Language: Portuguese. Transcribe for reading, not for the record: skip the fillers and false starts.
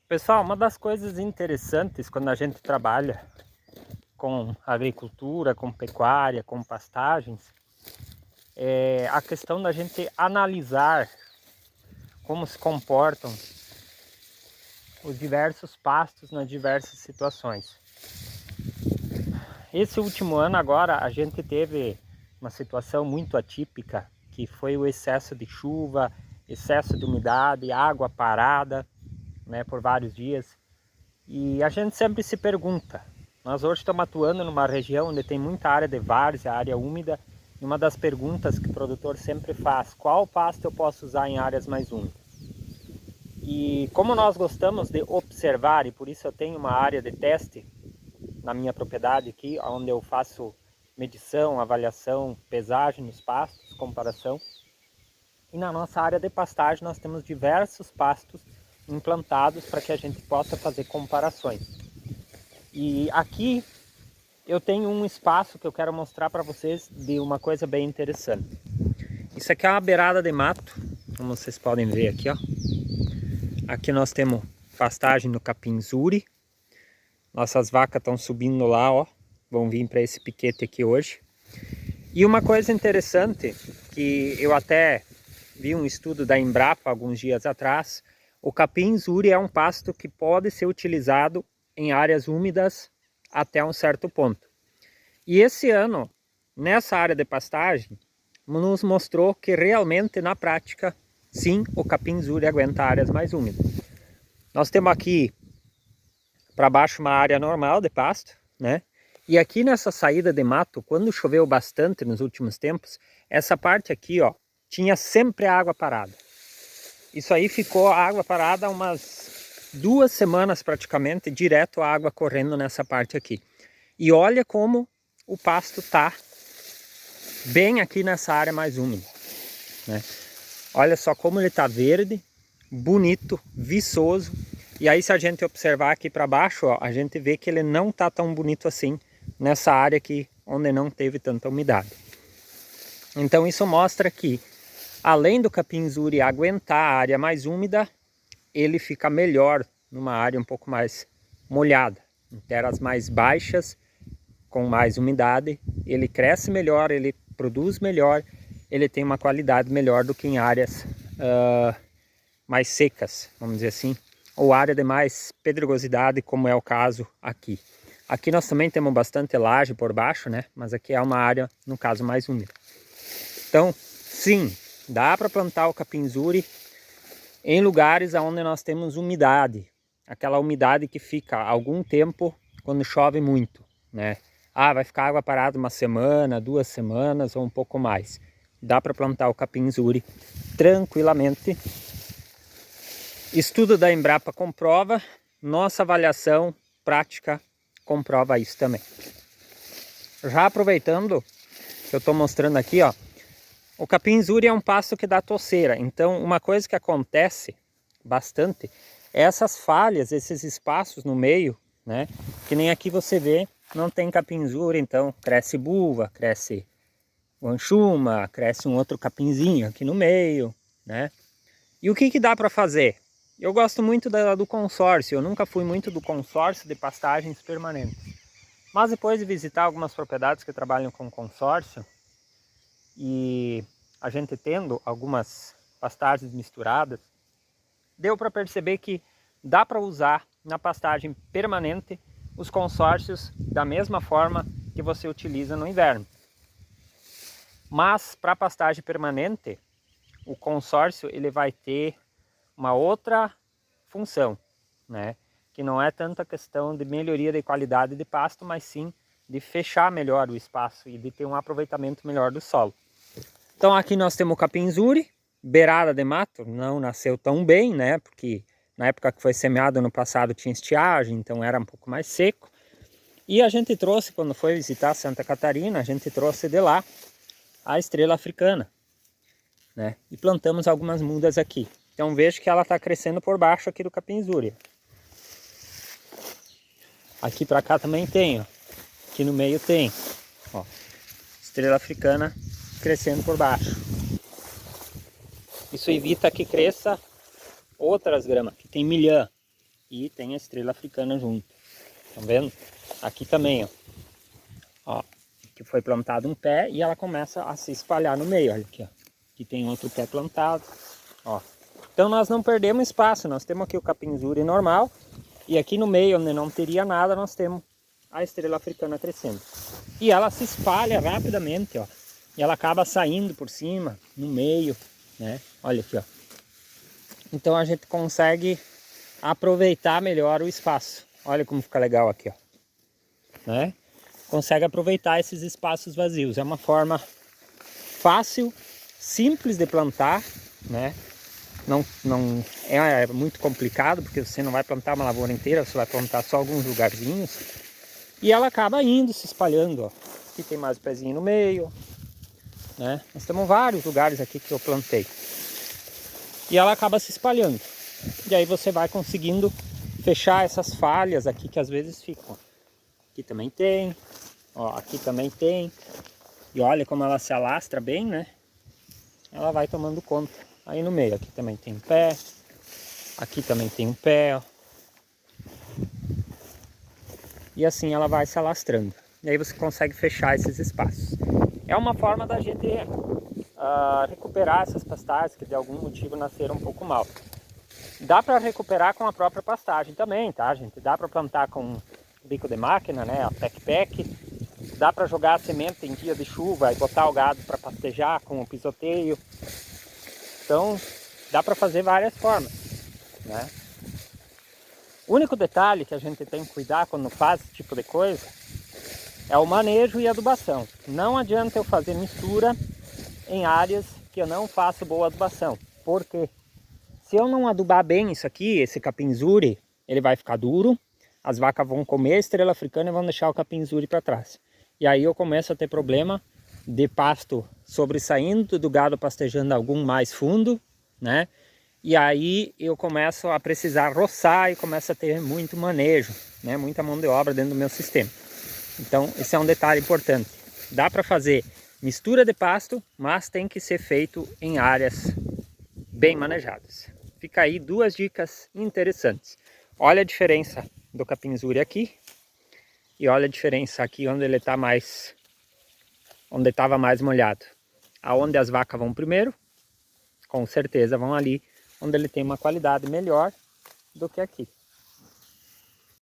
Pessoal, uma das coisas interessantes quando a gente trabalha com agricultura, com pecuária, com pastagens, é a questão da gente analisar como se comportam os diversos pastos nas diversas situações. Esse último ano agora a gente teve uma situação muito atípica, que foi o excesso de chuva, excesso de umidade, água parada, né, por vários dias. E a gente sempre se pergunta, nós hoje estamos atuando numa região onde tem muita área de várzea, área úmida, e uma das perguntas que o produtor sempre faz, qual pasto eu posso usar em áreas mais úmidas? E como nós gostamos de observar, e por isso eu tenho uma área de teste na minha propriedade aqui, onde eu faço medição, avaliação, pesagem nos pastos, comparação. E na nossa área de pastagem nós temos diversos pastos implantados para que a gente possa fazer comparações. E aqui eu tenho um espaço que eu quero mostrar para vocês de uma coisa bem interessante. Isso aqui é uma beirada de mato, como vocês podem ver aqui, ó. Aqui nós temos pastagem no capinzuri. Nossas vacas estão subindo lá, ó. Vão vir para esse piquete aqui hoje. E uma coisa interessante, que eu até vi um estudo da Embrapa alguns dias atrás, o capim-zuri é um pasto que pode ser utilizado em áreas úmidas até um certo ponto. E esse ano, nessa área de pastagem, nos mostrou que realmente na prática, sim, o capim-zuri aguenta áreas mais úmidas. Nós temos aqui para baixo uma área normal de pasto, né? E aqui nessa saída de mato, quando choveu bastante nos últimos tempos, essa parte aqui, ó, tinha sempre água parada. Isso aí ficou água parada umas 2 semanas praticamente, direto a água correndo nessa parte aqui. E olha como o pasto tá bem aqui nessa área mais úmida, né? Olha só como ele tá verde, bonito, viçoso. E aí se a gente observar aqui para baixo, ó, a gente vê que ele não tá tão bonito assim nessa área aqui onde não teve tanta umidade. Então isso mostra que além do capim-zuri aguentar a área mais úmida, ele fica melhor numa área um pouco mais molhada, em terras mais baixas, com mais umidade, ele cresce melhor, ele produz melhor, ele tem uma qualidade melhor do que em áreas mais secas, vamos dizer assim, ou área de mais pedregosidade, como é o caso aqui. Aqui nós também temos bastante laje por baixo, né? Mas aqui é uma área, no caso, mais úmida. Então, sim, dá para plantar o capim-zuri em lugares onde nós temos umidade. Aquela umidade que fica algum tempo quando chove muito, né? Ah, vai ficar água parada 1 semana, 2 semanas ou um pouco mais. Dá para plantar o capim-zuri tranquilamente. Estudo da Embrapa comprova, nossa avaliação prática comprova isso também. Já aproveitando que eu estou mostrando aqui, ó, o capim-zuri é um pasto que dá toceira. Então uma coisa que acontece bastante é essas falhas, esses espaços no meio, né? Que nem aqui você vê, não tem capim-zuri, então cresce buva, cresce guanchuma, cresce um outro capinzinho aqui no meio, né? E o que dá para fazer? Eu gosto muito do consórcio, eu nunca fui muito do consórcio de pastagens permanentes. Mas depois de visitar algumas propriedades que trabalham com consórcio, e a gente tendo algumas pastagens misturadas, deu para perceber que dá para usar na pastagem permanente os consórcios da mesma forma que você utiliza no inverno. Mas para a pastagem permanente, o consórcio ele vai ter uma outra função, né? Que não é tanta questão de melhoria de qualidade de pasto, mas sim de fechar melhor o espaço e de ter um aproveitamento melhor do solo. Então aqui nós temos o capim-zuri, beirada de mato, não nasceu tão bem, né? Porque na época que foi semeado no passado tinha estiagem, então era um pouco mais seco. E a gente trouxe, quando foi visitar Santa Catarina, a gente trouxe de lá a estrela africana, né? E plantamos algumas mudas aqui. Então vejo que ela está crescendo por baixo aqui do capim-zuri. Aqui para cá também tem, ó. Aqui no meio tem, ó, estrela africana crescendo por baixo. Isso evita que cresça outras gramas. Aqui tem milhã, e tem a estrela africana junto. Tá vendo? Aqui também, ó. Ó, que foi plantado um pé e ela começa a se espalhar no meio. Olha aqui, ó. Aqui tem outro pé plantado, ó. Então nós não perdemos espaço, nós temos aqui o capinzuri normal e aqui no meio, onde não teria nada, nós temos a estrela africana crescendo. E ela se espalha rapidamente, ó. E ela acaba saindo por cima, no meio, né? Olha aqui, ó. Então a gente consegue aproveitar melhor o espaço. Olha como fica legal aqui, ó. Né? Consegue aproveitar esses espaços vazios. É uma forma fácil, simples de plantar, né? Não é muito complicado, porque você não vai plantar uma lavoura inteira, você vai plantar só alguns lugarzinhos. E ela acaba indo, se espalhando, ó. Aqui tem mais um pezinho no meio, né? Nós temos vários lugares aqui que eu plantei. E ela acaba se espalhando. E aí você vai conseguindo fechar essas falhas aqui que às vezes ficam. Aqui também tem, ó, aqui também tem. E olha como ela se alastra bem, né? Ela vai tomando conta. Aí no meio, aqui também tem um pé. Aqui também tem um pé, ó. E assim ela vai se alastrando. E aí você consegue fechar esses espaços. É uma forma da gente recuperar essas pastagens que de algum motivo nasceram um pouco mal. Dá para recuperar com a própria pastagem também, tá, gente? Dá para plantar com bico de máquina, né? A pack. Dá para jogar a semente em dia de chuva e botar o gado para pastejar com o pisoteio. Então, dá para fazer várias formas, né? O único detalhe que a gente tem que cuidar quando faz esse tipo de coisa é o manejo e adubação. Não adianta eu fazer mistura em áreas que eu não faço boa adubação. Por quê? Se eu não adubar bem isso aqui, esse capinzuri, ele vai ficar duro, as vacas vão comer a estrela africana e vão deixar o capinzuri para trás. E aí eu começo a ter problema de pasto sobressaindo, do gado pastejando algum mais fundo, né? E aí eu começo a precisar roçar e começo a ter muito manejo, né? Muita mão de obra dentro do meu sistema. Então esse é um detalhe importante. Dá para fazer mistura de pasto, mas tem que ser feito em áreas bem manejadas. Fica aí duas dicas interessantes. Olha a diferença do capinzuri aqui e olha a diferença aqui onde ele está mais, onde estava mais molhado. Aonde as vacas vão primeiro, com certeza vão ali onde ele tem uma qualidade melhor do que aqui.